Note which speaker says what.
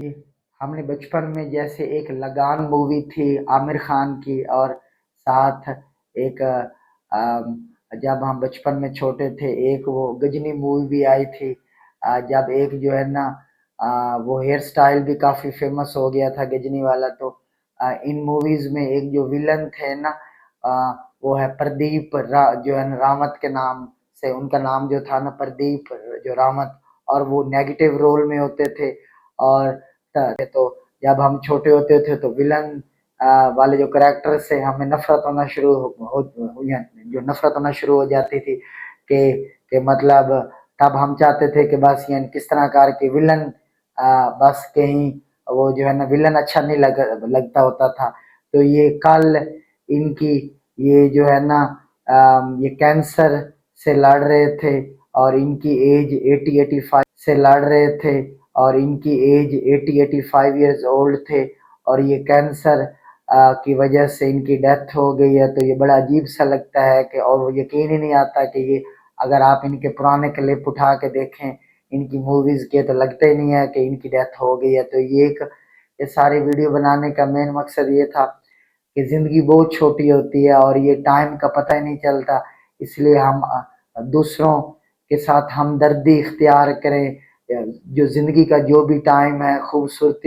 Speaker 1: ये हमने बचपन में जैसे एक लगान मूवी थी आमिर खान की, और साथ एक जब हम बचपन में छोटे थे एक वो गजनी मूवी भी आई थी। जब एक जो है ना वो हेयर स्टाइल भी काफी फेमस हो गया था गजनी वाला। तो इन मूवीज में एक जो विलन थे ना, वो है प्रदीप जो है ना रावत के नाम से, उनका नाम जो था ना प्रदीप जो रावत, और वो नेगेटिव रोल में होते थे। और तो जब हम छोटे होते थे तो विलन वाले जो करेक्टर से हमें नफरत होना शुरू जो नफरत होना शुरू हो जाती थी कि मतलब तब हम चाहते थे कि बस ये किस तरह कार के विलन, बस कहीं वो जो है ना विलन अच्छा नहीं लगता होता था। तो ये कल इनकी ये जो है ना ये कैंसर से लड़ रहे थे, और इनकी एज 80-85 से लड़ रहे थे, और इनकी एज 80-85 ईयर्स ओल्ड थे, और ये कैंसर की वजह से इनकी डेथ हो गई है। तो ये बड़ा अजीब सा लगता है कि, और वो यकीन ही नहीं आता कि ये अगर आप इनके पुराने क्लिप उठा के देखें इनकी मूवीज के, तो लगता ही नहीं है कि इनकी डेथ हो गई है। तो ये सारी वीडियो बनाने का मेन मकसद ये था कि जिंदगी बहुत छोटी होती है और ये टाइम का पता ही नहीं चलता, इसलिए हम दूसरों के साथ हमदर्दी इख्तियार करें। जो जिंदगी का जो भी टाइम है खूबसूरती